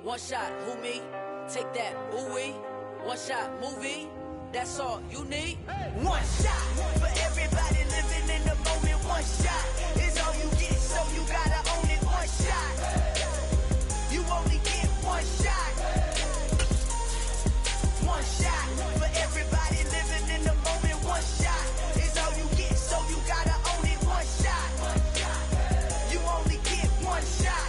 One shot, who me? Take that, ooh-wee. One shot, movie. That's all you need. One shot for everybody living in the moment. One shot is all you get, so you gotta own it. One shot. You only get one shot. One shot for everybody living in the moment. One shot is all you get, so you gotta own it. One shot. You only get one shot.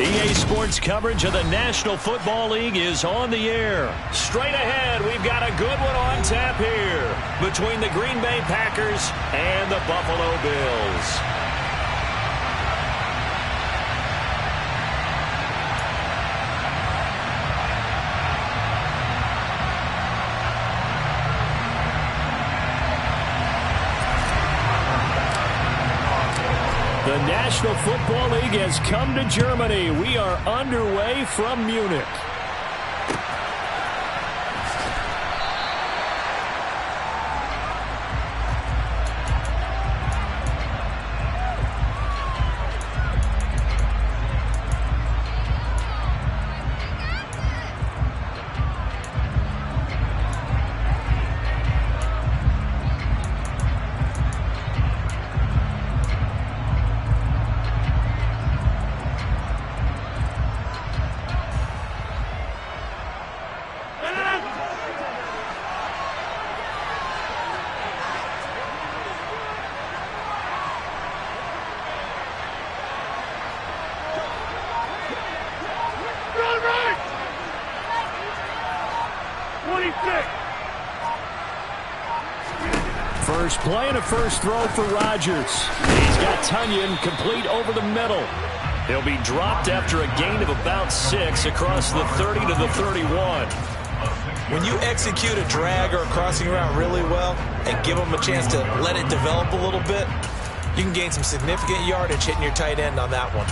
EA Sports coverage of the National Football League is on the air. Straight ahead, we've got a good one on tap here between the Green Bay Packers and the Buffalo Bills. The National Football League has come to Germany. We are underway from Munich. First play and a first throw for Rodgers. He's got Tunyon complete over the middle. He'll be dropped after a gain of about 6 across the 30 to the 31. When you execute a drag or a crossing route really well and give them a chance to let it develop a little bit, you can gain some significant yardage hitting your tight end on that one.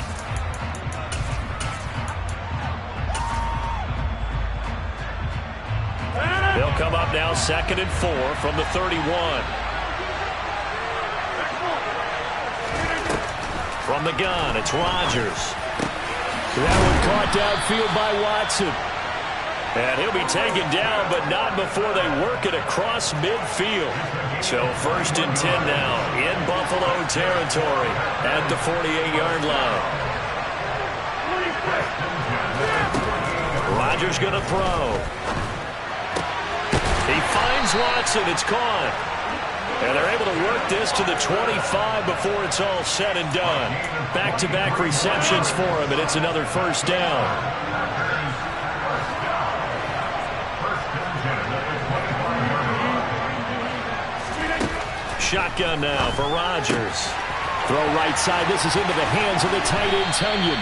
They'll come up now 2nd and 4 from the 31. From the gun, it's Rodgers. That one caught downfield by Watson. And he'll be taken down, but not before they work it across midfield. So 1st and 10 now in Buffalo territory at the 48-yard line. Rodgers going to throw. He finds Watson. It's caught. And they're able to work this to the 25 before it's all said and done. Back-to-back receptions for him, and it's another first down. Shotgun now for Rodgers. Throw right side. This is into the hands of the tight end, Tunyon.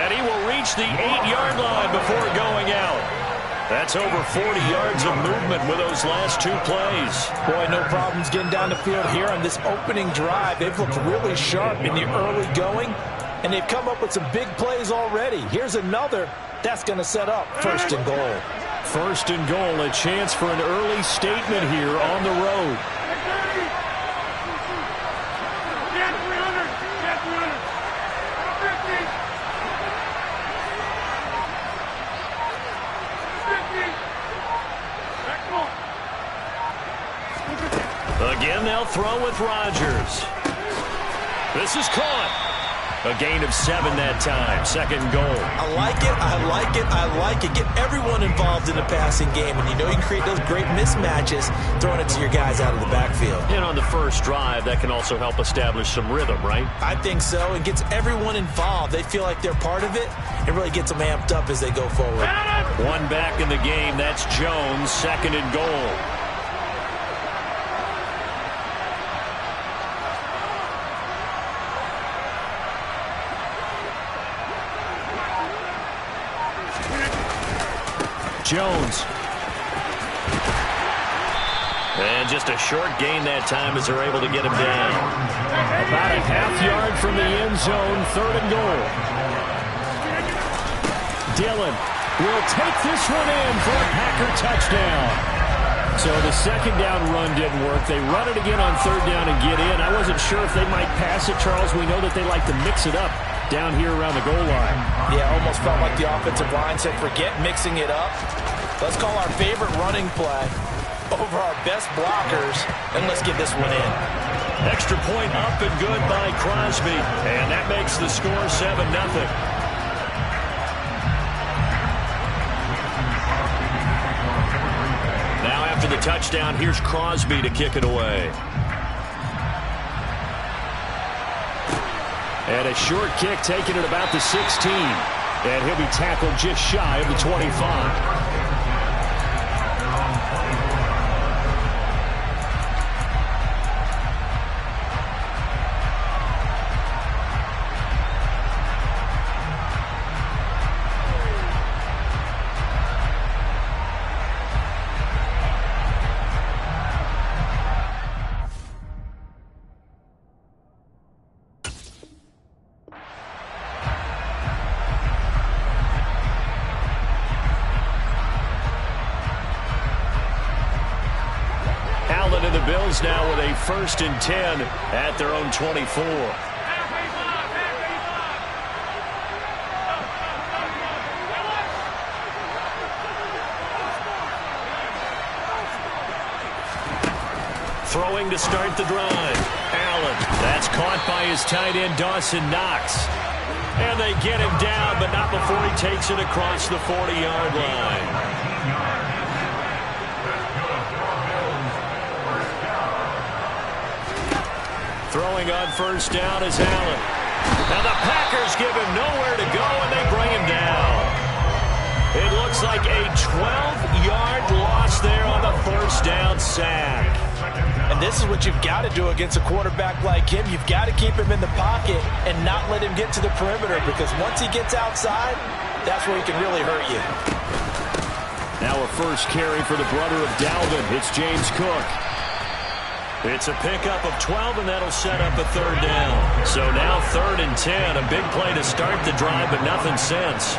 And he will reach the 8-yard line before going out. That's over 40 yards of movement with those last 2 plays. Boy, no problems getting down the field here on this opening drive. They've looked really sharp in the early going, and they've come up with some big plays already. Here's another that's going to set up 1st and goal. 1st and goal, a chance for an early statement here on the road. Again, they'll throw with Rodgers. This is caught. A gain of 7 that time. 2nd goal. I like it. I like it. I like it. Get everyone involved in the passing game, and you know you can create those great mismatches throwing it to your guys out of the backfield. And on the first drive, that can also help establish some rhythm, right? I think so. It gets everyone involved. They feel like they're part of it. It really gets them amped up as they go forward. One back in the game. That's Jones. 2nd and goal. Jones. And just a short gain that time as they're able to get him down. About a half-yard from the end zone, 3rd and goal. Dillon will take this one in for a Packer touchdown. So the second down run didn't work. They run it again on third down and get in. I wasn't sure if they might pass it, Charles. We know that they like to mix it up down here around the goal line. Yeah, almost felt like the offensive line said, forget mixing it up. Let's call our favorite running play over our best blockers, and let's get this one in. Extra point up and good by Crosby, and that makes the score 7-0. Now after the touchdown, here's Crosby to kick it away. And a short kick taken at about the 16. And he'll be tackled just shy of the 25. And the Bills now with a 1st and 10 at their own 24. Throwing to start the drive. Allen. That's caught by his tight end, Dawson Knox. And they get him down, but not before he takes it across the 40-yard line. Throwing on 1st down is Allen. Now the Packers give him nowhere to go, and they bring him down. It looks like a 12-yard loss there on the 1st down sack. And this is what you've got to do against a quarterback like him. You've got to keep him in the pocket and not let him get to the perimeter, because once he gets outside, that's where he can really hurt you. Now a first carry for the brother of Dalvin. It's James Cook. It's a pickup of 12, and that'll set up a 3rd down. So now 3rd and 10. A big play to start the drive, but nothing since.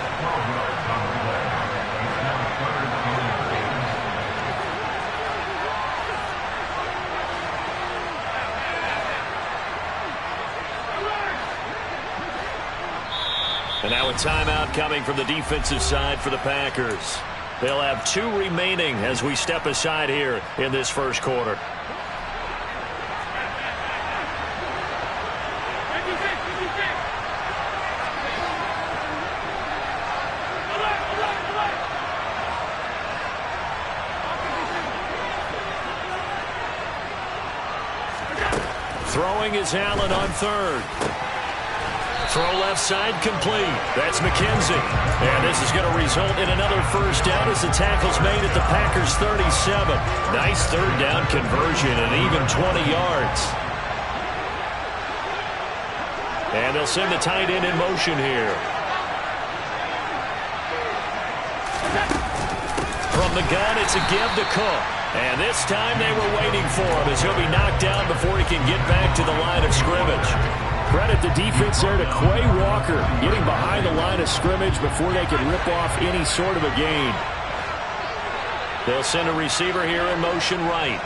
And now a timeout coming from the defensive side for the Packers. They'll have 2 remaining as we step aside here in this first quarter. Throwing is Allen on 3rd. Throw left side complete. That's McKenzie. And this is going to result in another 1st down as the tackle's made at the Packers' 37. Nice 3rd down conversion and even 20 yards. And they'll send the tight end in motion here. From the gun, it's a give to Cook. And this time they were waiting for him as he'll be knocked down before he can get back to the line of scrimmage. Credit the defense there to Quay Walker getting behind the line of scrimmage before they could rip off any sort of a gain. They'll send a receiver here in motion right.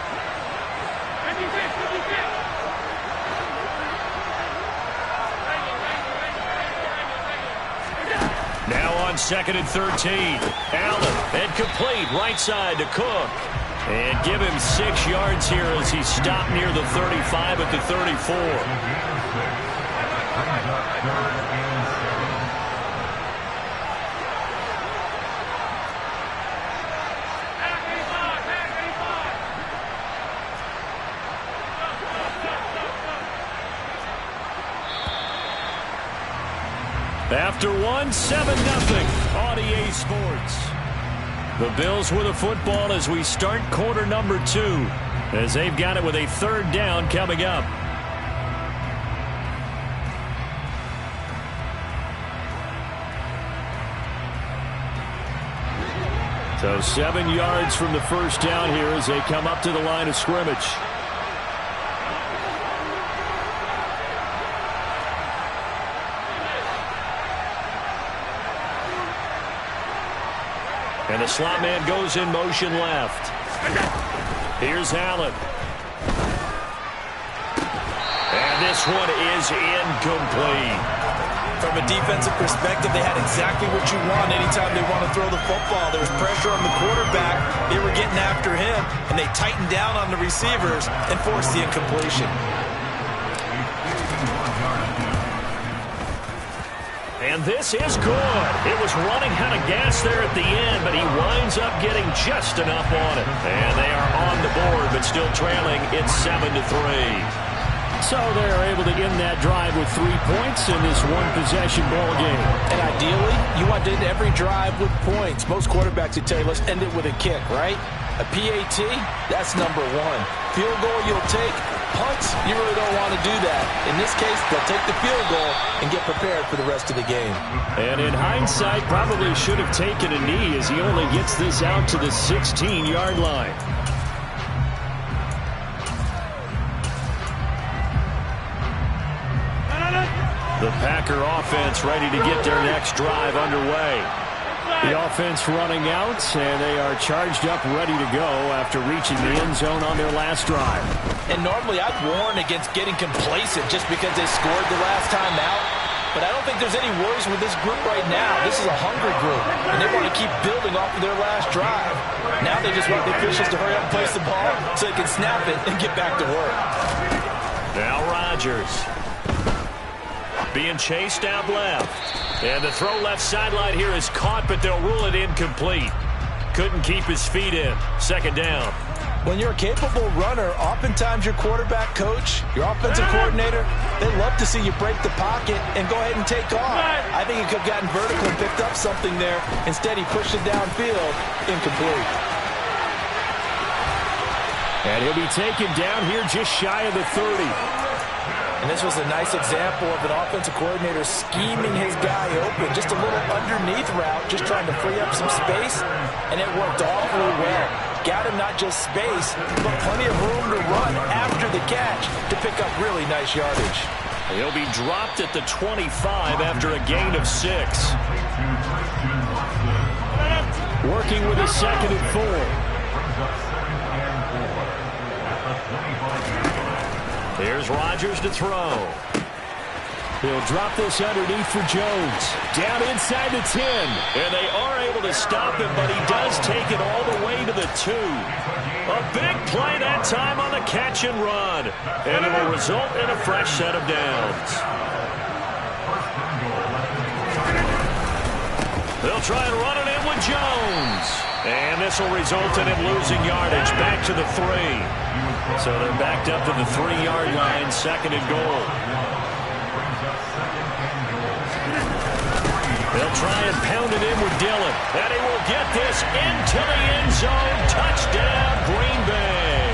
Now on 2nd and 13. Allen, and complete right side to Cook. And give him 6 yards here as he stopped near the 35 at the 34. After 1, 7-0 on EA Sports. The Bills with the football as we start quarter number 2, as they've got it with a 3rd down coming up. So 7 yards from the 1st down here as they come up to the line of scrimmage. And the slot man goes in motion left. Here's Allen. And this one is incomplete. From a defensive perspective, they had exactly what you want anytime they want to throw the football. There was pressure on the quarterback. They were getting after him, and they tightened down on the receivers and forced the incompletion. And this is good. It was running out of gas there at the end, but he winds up getting just enough on it. And they are on the board, but still trailing. It's 7-3. So they're able to end that drive with 3 points in this one-possession ball game. And ideally, you want to end every drive with points. Most quarterbacks would tell you, let's end it with a kick, right? A PAT, that's number one. Field goal you'll take. Punts, you really don't want to do that. In this case, they'll take the field goal and get prepared for the rest of the game. And in hindsight, probably should have taken a knee as he only gets this out to the 16-yard line. The Packer offense ready to get their next drive underway. The offense running out, and they are charged up, ready to go after reaching the end zone on their last drive. And normally I'd warn against getting complacent just because they scored the last time out. But I don't think there's any worries with this group right now. This is a hungry group, and they want to keep building off of their last drive. Now they just want the officials to hurry up and place the ball so they can snap it and get back to work. Now Rodgers. Being chased out left. And the throw left sideline here is caught, but they'll rule it incomplete. Couldn't keep his feet in. Second down. When you're a capable runner, oftentimes your quarterback coach, your offensive coordinator, they love to see you break the pocket and go ahead and take off. I think he could have gotten vertical and picked up something there. Instead, he pushed it downfield. Incomplete. And he'll be taken down here just shy of the 30. And this was a nice example of an offensive coordinator scheming his guy open. Just a little underneath route, just trying to free up some space, and it worked awfully well. Got him not just space, but plenty of room to run after the catch to pick up really nice yardage. He'll be dropped at the 25 after a gain of 6. Working with a 2nd and 4. Here's Rodgers to throw. He'll drop this underneath for Jones. Down inside the 10. And they are able to stop him, but he does take it all the way to the 2. A big play that time on the catch and run. And it will result in a fresh set of downs. They'll try and run it in with Jones. And this will result in him losing yardage back to the 3. So they're backed up to the 3-yard line, 2nd and goal. They'll try and pound it in with Dillon. And he will get this into the end zone. Touchdown, Green Bay.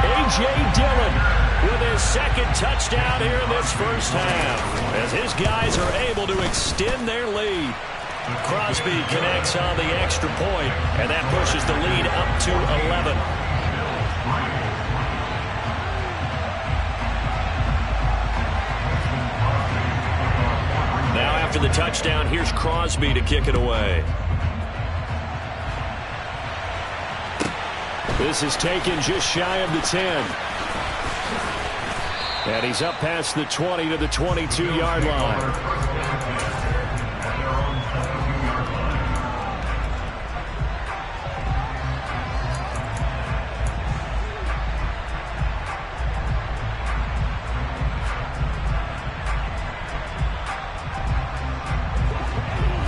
A.J. Dillon with his 2nd touchdown here in this first half, as his guys are able to extend their lead. Crosby connects on the extra point, and that pushes the lead up to 11. Now after the touchdown, here's Crosby to kick it away. This is taken just shy of the 10. And he's up past the 20 to the 22-yard line.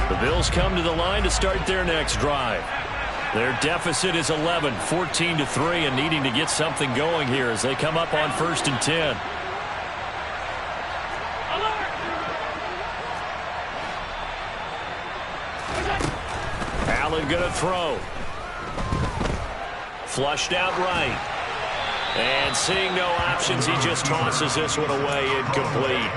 The Bills come to the line to start their next drive. Their deficit is 11, 14-3, and needing to get something going here as they come up on 1st and 10. Allen gonna throw. Flushed out right. And seeing no options, he just tosses this one away, incomplete.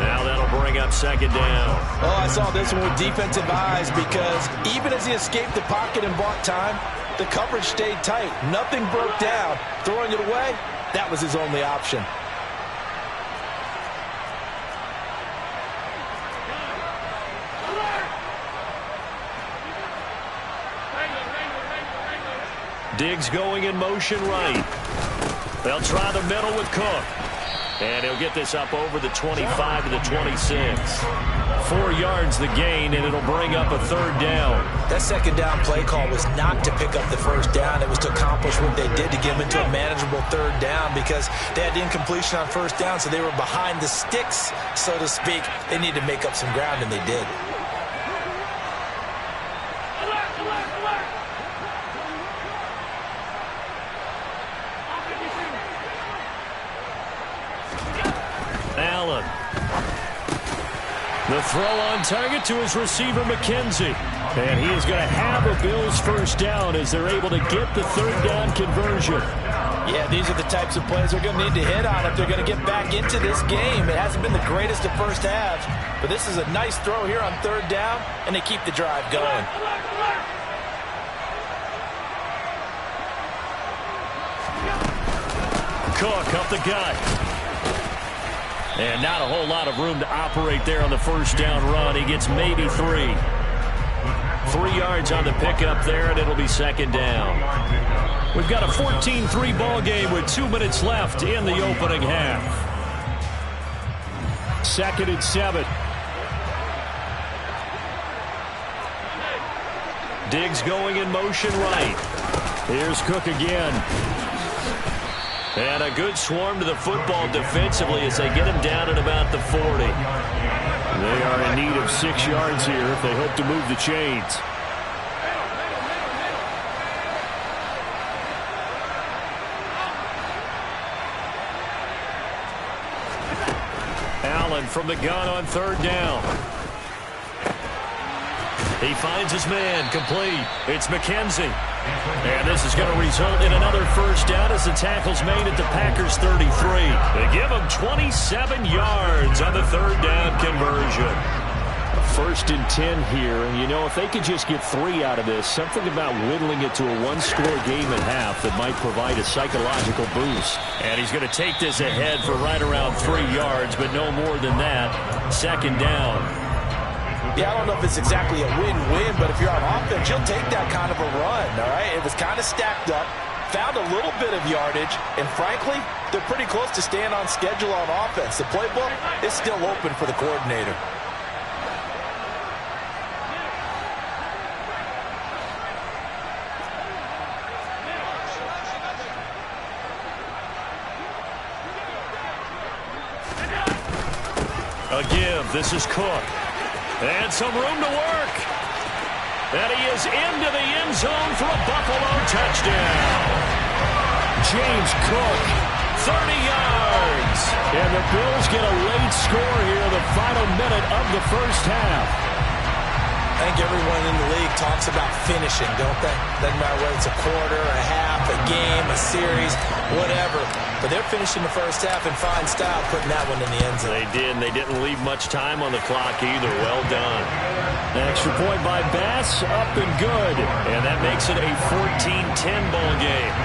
Now that'll bring up 2nd down. Oh, I saw this one with defensive eyes because even as he escaped the pocket and bought time, the coverage stayed tight. Nothing broke down. Throwing it away, that was his only option. Diggs going in motion right. They'll try the middle with Cook. And he'll get this up over the 25 to the 26. 4 yards the gain, and it'll bring up a third down. That second down play call was not to pick up the first down. It was to accomplish what they did to get them into a manageable third down because they had incompletion on first down, so they were behind the sticks, so to speak. They needed to make up some ground, and they did. Allen. The throw on target to his receiver, McKenzie. And he is going to have a Bills first down as they're able to get the third down conversion. Yeah, these are the types of plays they're going to need to hit on if they're going to get back into this game. It hasn't been the greatest of first halves, but this is a nice throw here on third down, and they keep the drive going. Cook up the gut. And not a whole lot of room to operate there on the first down run. He gets maybe 3. 3 yards on the pickup there, and it'll be second down. We've got a 14-3 ball game with 2 minutes left in the opening half. 2nd and 7. Diggs going in motion right. Here's Cook again. And a good swarm to the football defensively as they get him down at about the 40. They are in need of 6 yards here if they hope to move the chains. Allen from the gun on third down. He finds his man, complete. It's McKenzie. And this is going to result in another first down as the tackle's made at the Packers' 33. They give him 27 yards on the third down conversion. 1st and 10 here, and you know, if they could just get 3 out of this, something about whittling it to a 1-score game at half that might provide a psychological boost. And he's going to take this ahead for right around 3 yards, but no more than that. Second down. Yeah, I don't know if it's exactly a win-win, but if you're on offense, you'll take that kind of a run, all right? It was kind of stacked up, found a little bit of yardage, and frankly, they're pretty close to staying on schedule on offense. The playbook is still open for the coordinator. A give. This is Cook. And some room to work. And he is into the end zone for a Buffalo touchdown. James Cook, 30 yards. And the Bills get a late score here in the final minute of the first half. I think everyone in the league talks about finishing, don't they? Doesn't matter whether it's a quarter, a half, a game, a series, whatever. But they're finishing the first half in fine style, putting that one in the end zone. They did, and they didn't leave much time on the clock either. Well done. An extra point by Bass, up and good. And that makes it a 14-10 ball game.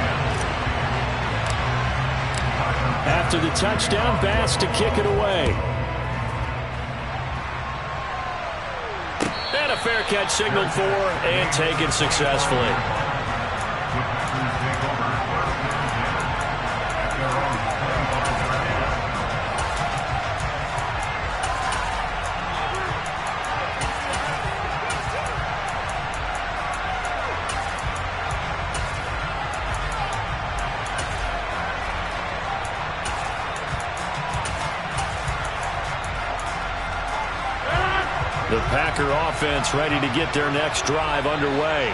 After the touchdown, Bass to kick it away. And a fair catch signaled for and taken successfully. The Packer offense ready to get their next drive underway.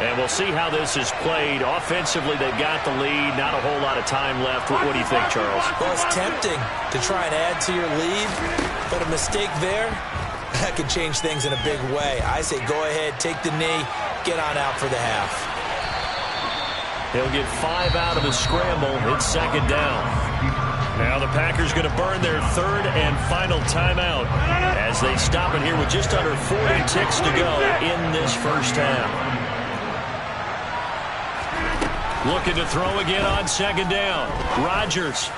And we'll see how this is played. Offensively, they've got the lead. Not a whole lot of time left. What do you think, Charles? Well, it's tempting to try and add to your lead, but a mistake there, that could change things in a big way. I say go ahead, take the knee, get on out for the half. He'll get 5 out of the scramble. It's second down. Now the Packers going to burn their third and final timeout as they stop it here with just under 40 ticks to go in this first half. Looking to throw again on second down. Rodgers.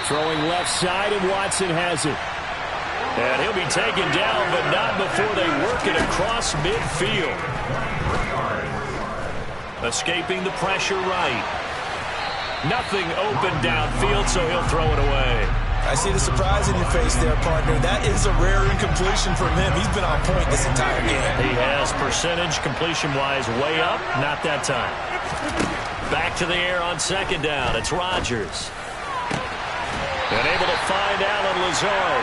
Throwing left side, and Watson has it. And he'll be taken down, but not before they work it across midfield. Escaping the pressure right. Nothing open downfield, so he'll throw it away. I see the surprise in your face there, partner. That is a rare incompletion from him. He's been on point this entire game. He has percentage completion-wise way up. Not that time. Back to the air on second down. It's Rodgers. And able to find Allen Lazard.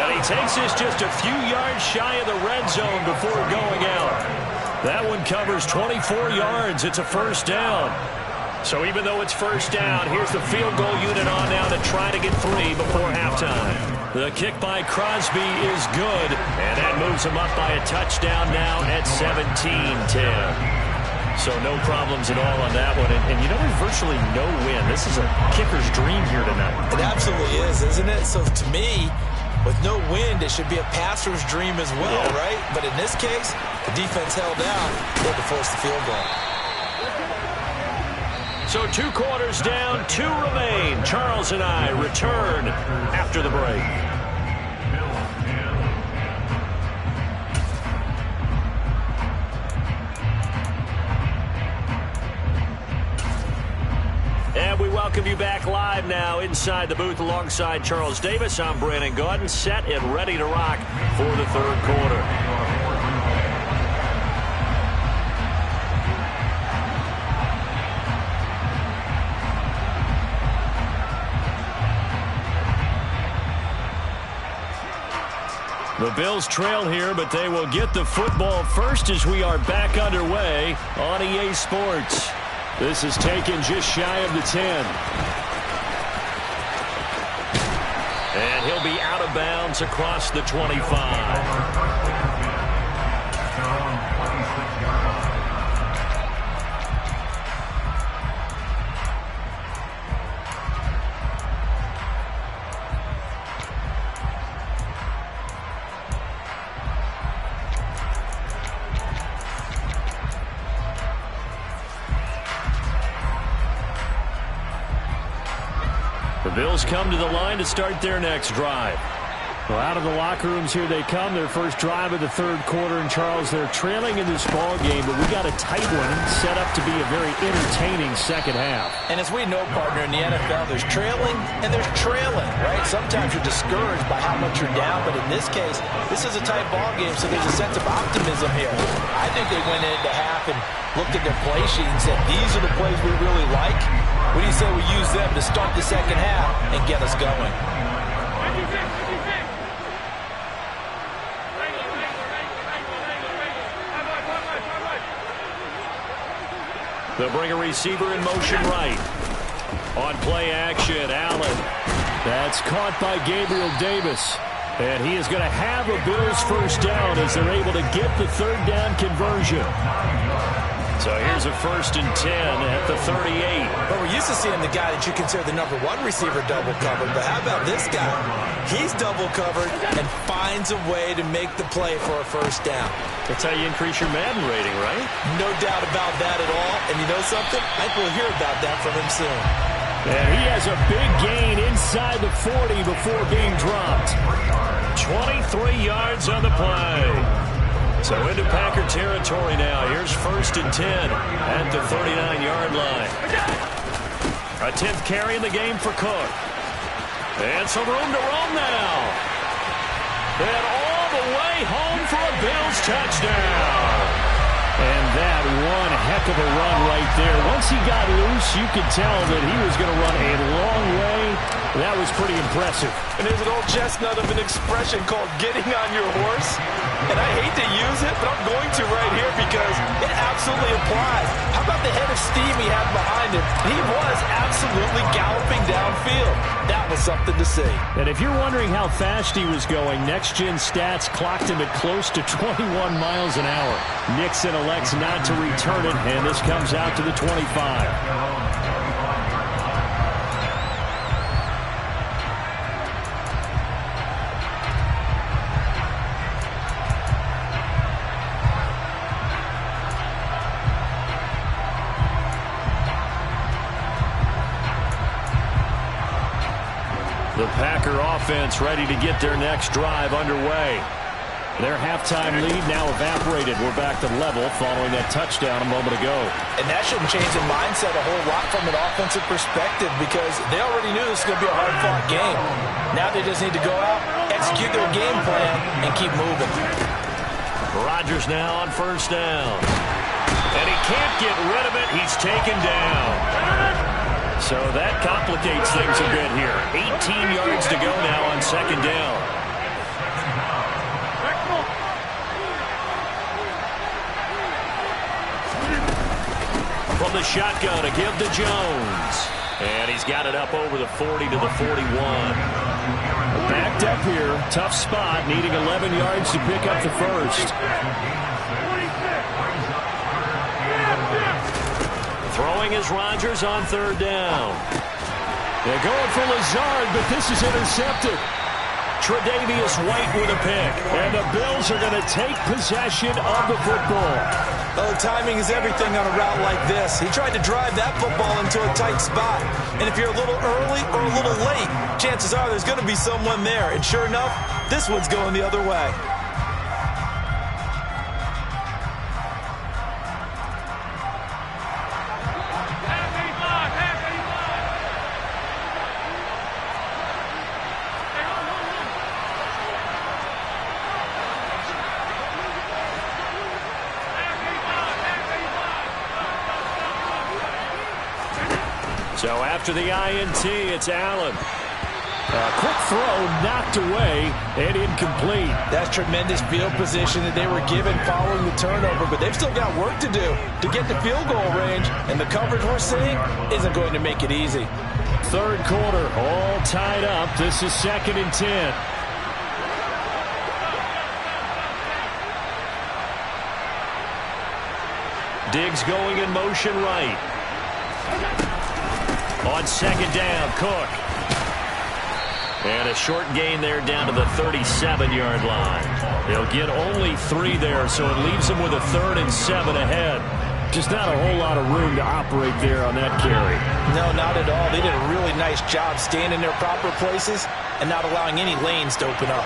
And he takes this just a few yards shy of the red zone before going out. That one covers 24 yards. It's a first down. So even though it's first down, here's the field goal unit on now to try to get 3 before halftime. The kick by Crosby is good, and that moves him up by a touchdown now at 17-10. So no problems at all on that one. And you know, there's virtually no win. This is a kicker's dream here tonight. It absolutely is, isn't it? So to me, with no wind, it should be a passer's dream as well, right? But in this case, the defense held down. They had to force the field goal. So 2 quarters down, 2 remain. Charles and I return after the break. And we welcome you back live now inside the booth alongside Charles Davis. I'm Brandon Gaudin, set and ready to rock for the third quarter. The Bills trail here, but they will get the football first as we are back underway on EA Sports. This is taken just shy of the 10. And he'll be out of bounds across the 25. Bills come to the line to start their next drive. Well, out of the locker rooms here they come. Their first drive of the third quarter. And, Charles, they're trailing in this ball game, but we got a tight one set up to be a very entertaining second half. And as we know, partner, in the NFL, there's trailing and there's trailing, right? Sometimes you're discouraged by how much you're down, but in this case, this is a tight ball game, so there's a sense of optimism here. I think they went into half and looked at their play sheet and said, these are the plays we really like. What do you say we use them to start the second half and get us going? They'll bring a receiver in motion right. On play action, Allen. That's caught by Gabriel Davis. And he is going to have a Bills first down as they're able to get the third down conversion. So here's a 1st and 10 at the 38. Well, we're used to seeing the guy that you consider the #1 receiver double covered, but how about this guy? He's double covered and finds a way to make the play for a first down. That's how you increase your Madden rating, right? No doubt about that at all. And you know something? I think we'll hear about that from him soon. And he has a big gain inside the 40 before being dropped. 23 yards on the play. So into Packer territory now. Here's 1st and 10 at the 39-yard line. A 10th carry in the game for Cook. And some room to roam now. And all the way home for a Bills touchdown. And that one heck of a run right there. Once he got loose, you could tell that he was going to run a long way. That was pretty impressive. And there's an old chestnut of an expression called getting on your horse. And I hate to use it, but I'm going to right here because it absolutely applies. How about the head of steam he had behind him? He was absolutely galloping downfield. That was something to see. And if you're wondering how fast he was going, Next Gen Stats clocked him at close to 21 miles an hour. Nixon elects not to return it, and this comes out to the 25. The Packer offense ready to get their next drive underway. Their halftime lead now evaporated. We're back to level following that touchdown a moment ago. And that shouldn't change the mindset a whole lot from an offensive perspective because they already knew this was going to be a hard-fought game. Now they just need to go out, execute their game plan, and keep moving. Rodgers now on first down. And he can't get rid of it. He's taken down. So that complicates things a bit here. 18 yards to go now on second down. From the shotgun, a give to Jones. And he's got it up over the 40 to the 41. Backed up here. Tough spot. Needing 11 yards to pick up the first. Throwing is Rodgers on third down. They're going for Lazard, but this is intercepted. Tre'Davious White with a pick. And the Bills are going to take possession of the football. Oh, timing is everything on a route like this. He tried to drive that football into a tight spot. And if you're a little early or a little late, chances are there's going to be someone there. And sure enough, this one's going the other way. So after the INT, it's Allen. A quick throw knocked away and incomplete. That's tremendous field position that they were given following the turnover, but they've still got work to do to get the field goal range, and the coverage we're seeing isn't going to make it easy. Third quarter, all tied up. This is 2nd and 10. Diggs going in motion right. On second down, Cook. And a short gain there down to the 37-yard line. They'll get only 3 there, so it leaves them with a 3rd and 7 ahead. Just not a whole lot of room to operate there on that carry. No, not at all. They did a really nice job staying in their proper places and not allowing any lanes to open up.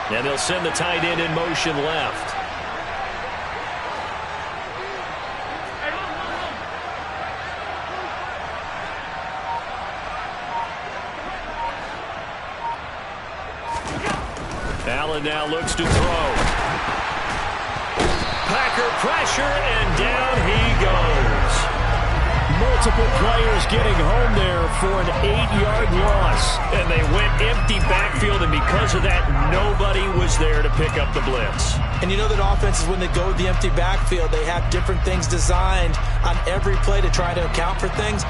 And they'll send the tight end in motion left. Allen now looks to throw. Packer pressure, and down he goes. Multiple players getting home there for an 8-yard loss. And they went empty backfield, and because of that, nobody was there to pick up the blitz. And you know that offenses, when they go with the empty backfield, they have different things designed on every play to try to account for things.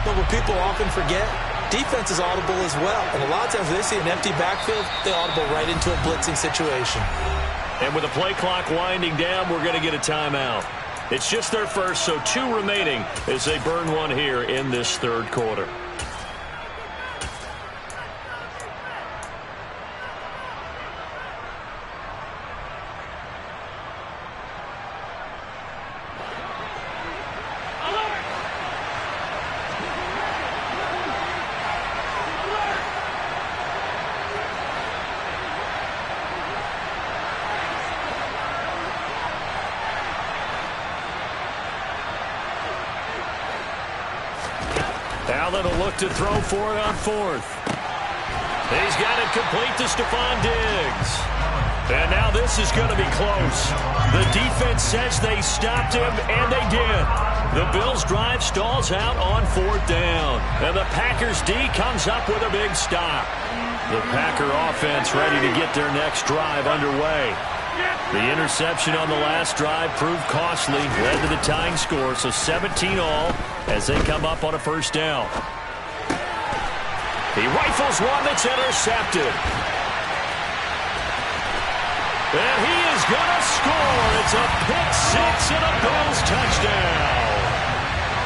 But what people often forget, defense is audible as well. And a lot of times when they see an empty backfield, they audible right into a blitzing situation. And with the play clock winding down, we're going to get a timeout. It's just their first, so 2 remaining as they burn one here in this third quarter. Allen will look to throw for it on 4th. He's got it complete to Stephon Diggs. And now this is going to be close. The defense says they stopped him, and they did. The Bills' drive stalls out on 4th down. And the Packers' D comes up with a big stop. The Packer offense ready to get their next drive underway. The interception on the last drive proved costly, led to the tying score, so 17 all as they come up on a first down. He rifles one that's intercepted. And he is going to score. It's a pick 6 and a Bills touchdown.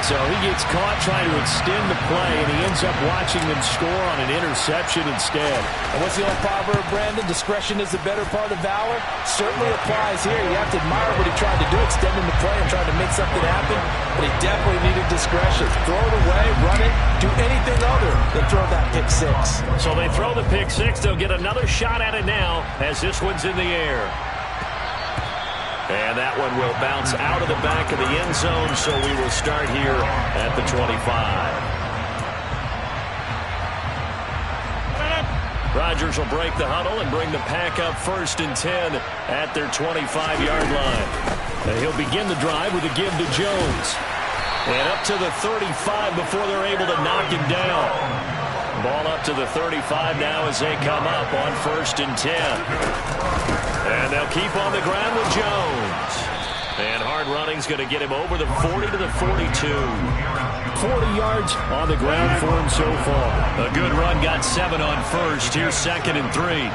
So he gets caught trying to extend the play, and he ends up watching them score on an interception instead. And what's the old proverb, Brandon? Discretion is the better part of valor. Certainly applies here. You have to admire what he tried to do, extending the play and trying to make something happen. But he definitely needed discretion. Throw it away, run it, do anything other than throw that pick six. So they throw the pick six. They'll get another shot at it now as this one's in the air. And that one will bounce out of the back of the end zone, so we will start here at the 25. Rodgers will break the huddle and bring the pack up 1st and 10 at their 25-yard line. And he'll begin the drive with a give to Jones. And up to the 35 before they're able to knock him down. Ball up to the 35 now as they come up on 1st and 10. And they'll keep on the ground with Jones. And hard running's going to get him over the 40 to the 42. 40 yards on the ground for him so far. A good run, got 7 on 1st. Here's 2nd and 3.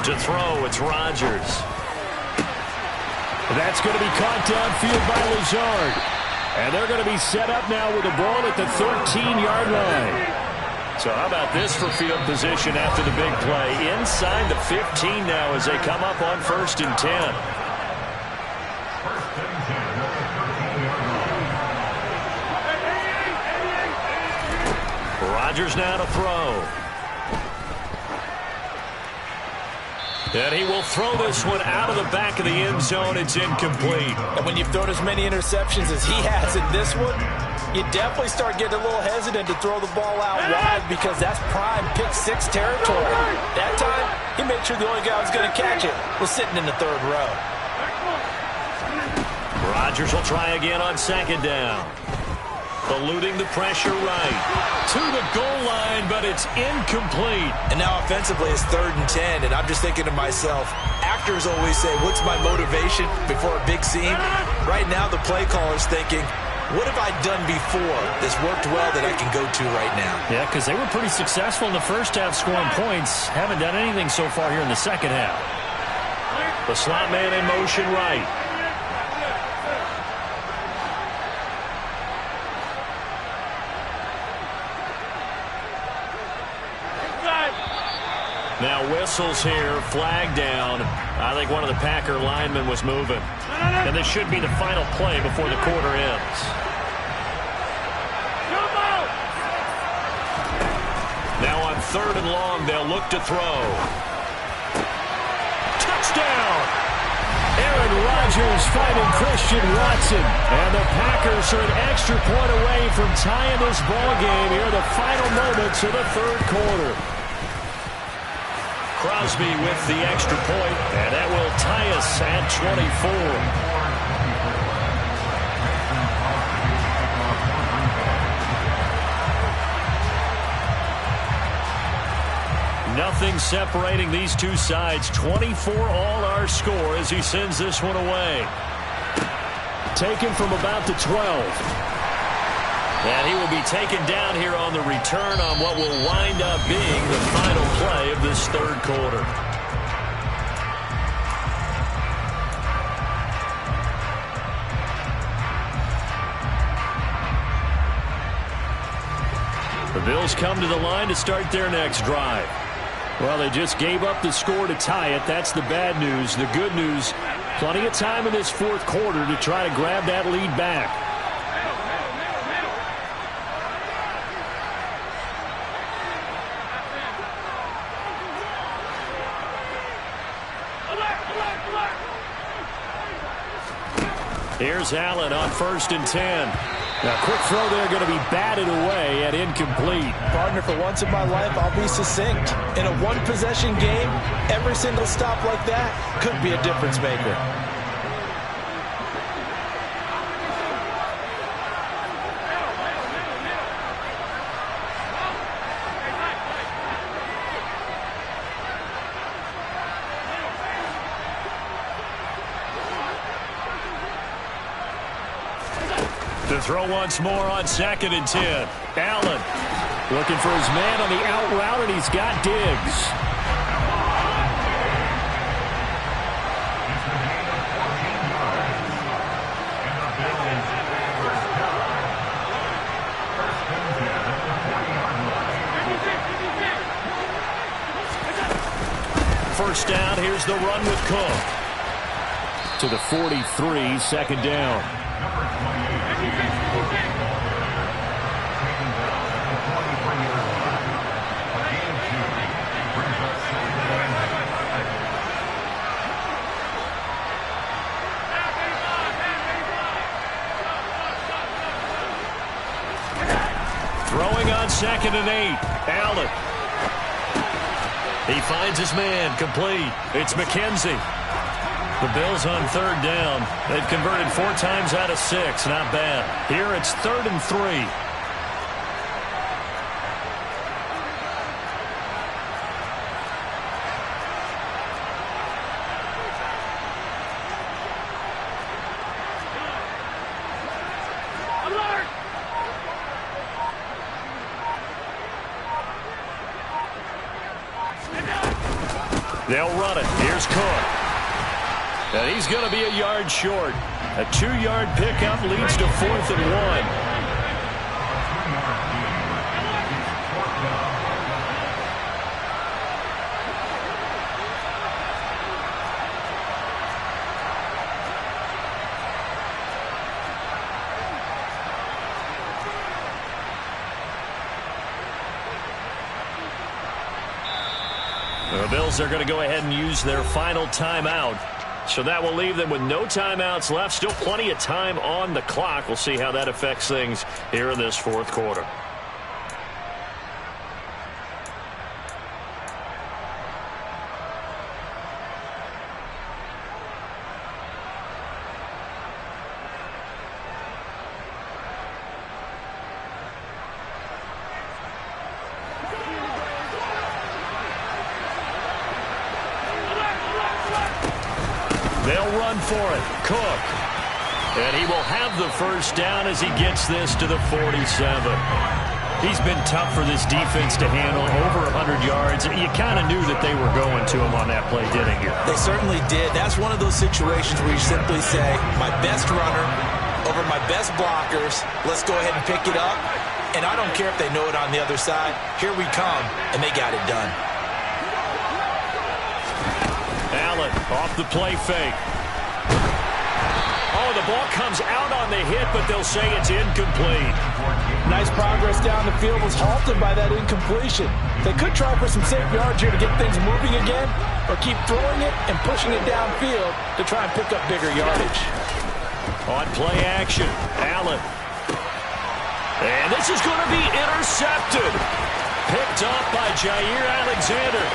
To throw, it's Rodgers. That's going to be caught downfield by Lazard. And they're going to be set up now with the ball at the 13-yard line. So how about this for field position after the big play? Inside the 15 now as they come up on 1st and 10. Rodgers now to throw. And he will throw this one out of the back of the end zone. It's incomplete. And when you've thrown as many interceptions as he has in this one, you definitely start getting a little hesitant to throw the ball out wide because that's prime pick six territory. That time, he made sure the only guy who was going to catch it was sitting in the 3rd row. Rodgers will try again on 2nd down. Eluding the pressure right. To the goal line, but it's incomplete. And now offensively it's 3rd and 10, and I'm just thinking to myself, actors always say, what's my motivation before a big scene? Right now the play caller's thinking, what have I done before that's worked well that I can go to right now? Yeah, because they were pretty successful in the first half scoring points. Haven't done anything so far here in the second half. The slot man in motion right. Now whistles here, flag down. I think one of the Packer linemen was moving. And this should be the final play before the quarter ends. Now on 3rd and long, they'll look to throw. Touchdown! Aaron Rodgers finding Christian Watson. And the Packers are an extra point away from tying this ball game here in the final moments of the 3rd quarter. Crosby with the extra point, and that will tie us at 24. Nothing separating these two sides. 24 all our score as he sends this one away. Taken from about the 12. And he will be taken down here on the return on what will wind up being the final play of this 3rd quarter. The Bills come to the line to start their next drive. Well, they just gave up the score to tie it. That's the bad news. The good news, plenty of time in this 4th quarter to try to grab that lead back. Here's Allen on 1st and 10. Now, quick throw there, going to be batted away and incomplete. Partner, for once in my life, I'll be succinct. In a one-possession game, every single stop like that could be a difference maker. To throw once more on 2nd and 10. Allen looking for his man on the out route, and he's got Diggs. first down. Here's the run with Cook. To the 43, second down. Throwing on 2nd and 8. Allen. He finds his man, complete. It's McKenzie. The Bills on 3rd down. They've converted 4 times out of 6. Not bad. Here it's 3rd and 3. They'll run it. Here's Cook. And he's going to be a yard short. A 2-yard pickup leads to 4th and 1. The Bills are going to go ahead and use their final timeout. So that will leave them with no timeouts left. Still plenty of time on the clock. We'll see how that affects things here in this 4th quarter. They'll run for it. Cook. And he will have the first down as he gets this to the 47. He's been tough for this defense to handle. Over 100 yards. You kind of knew that they were going to him on that play, didn't you? They certainly did. That's one of those situations where you simply say, my best runner over my best blockers. Let's go ahead and pick it up. And I don't care if they know it on the other side. Here we come. And they got it done. Allen off the play fake. Oh, the ball comes out on the hit, but they'll say it's incomplete. Nice progress down the field was halted by that incompletion. They could try for some safe yards here to get things moving again, or keep throwing it and pushing it downfield to try and pick up bigger yardage. On play action, Allen. And this is going to be intercepted. Picked up by Jair Alexander.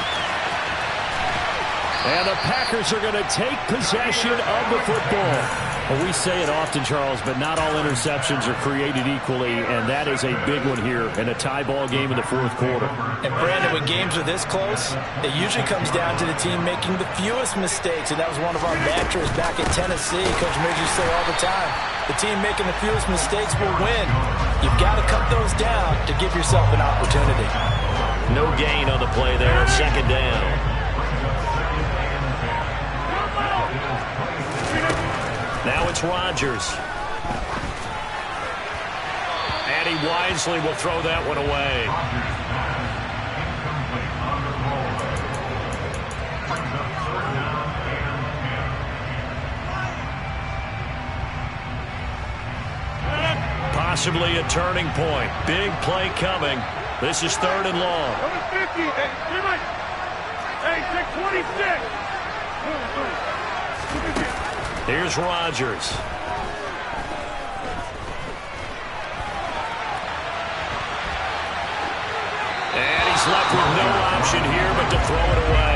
And the Packers are going to take possession of the football. Well, we say it often, Charles, but not all interceptions are created equally, and that is a big one here in a tie ball game in the 4th quarter. And, Brandon, when games are this close, it usually comes down to the team making the fewest mistakes, and that was one of our mantras back at Tennessee. Coach Midge used to say all the time, the team making the fewest mistakes will win. You've got to cut those down to give yourself an opportunity. No gain on the play there, 2nd down. Now it's Rodgers. And he wisely will throw that one away. Possibly a turning point. Big play coming. This is 3rd and long. Number 50. Hey, 26. Here's Rodgers. And he's left with no option here but to throw it away.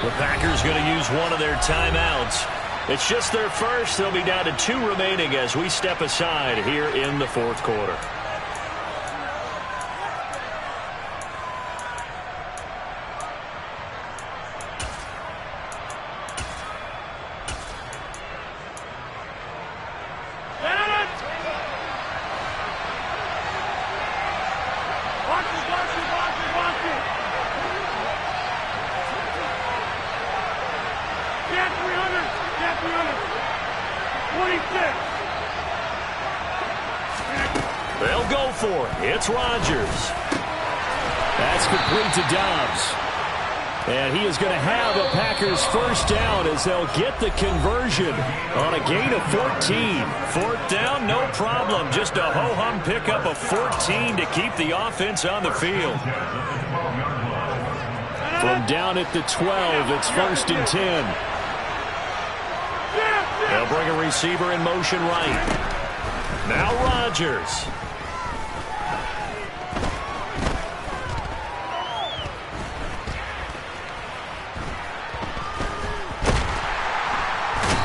The Packers going to use one of their timeouts. It's just their first. They'll be down to 2 remaining as we step aside here in the 4th quarter. Watch it, watch it, watch it, watch it. Get 300, get 300. 26. They'll go for it. It's Rodgers. That's complete to Dobbs. And he is going to have a Packers first down as they'll get the conversion on a gain of 14. Fourth down, no problem. Just a ho-hum pickup of 14 to keep the offense on the field. From down at the 12, it's 1st and 10. They'll bring a receiver in motion right. Now Rodgers.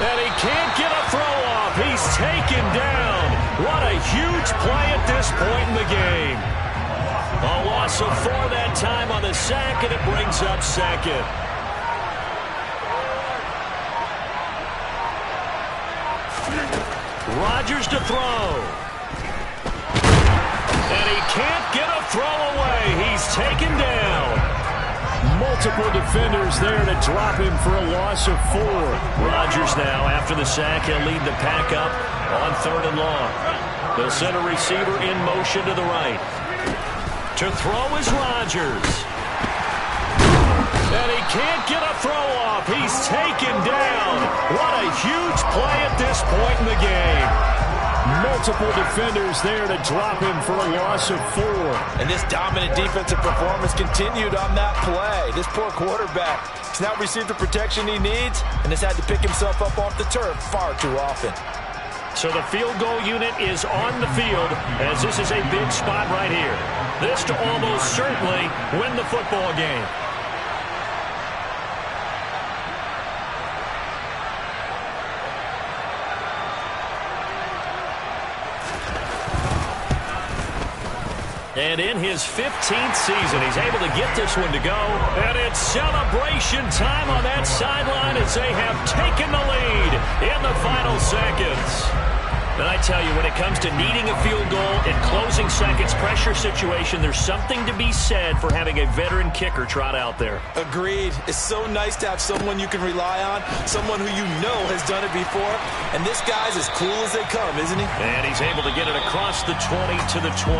And he can't get a throw off. He's taken down. What a huge play at this point in the game. A loss of 4 that time on the sack, and it brings up 2nd. Rodgers to throw. And he can't get a throw away. He's taken down. Multiple defenders there to drop him for a loss of 4. Rodgers now, after the sack, he'll lead the pack up on 3rd and long. The center receiver in motion to the right. To throw is Rodgers. And he can't get a throw off. He's taken down. What a huge play at this point in the game. Multiple defenders there to drop him for a loss of 4. And this dominant defensive performance continued on that play. This poor quarterback has not received the protection he needs and has had to pick himself up off the turf far too often. So the field goal unit is on the field as this is a big spot right here. This to almost certainly win the football game. And in his 15th season, he's able to get this one to go. And it's celebration time on that sideline as they have taken the lead in the final seconds. And I tell you, when it comes to needing a field goal in closing seconds, pressure situation, there's something to be said for having a veteran kicker trot out there. Agreed. It's so nice to have someone you can rely on, someone who you know has done it before. And this guy's as cool as they come, isn't he? And he's able to get it across the 20 to the 20.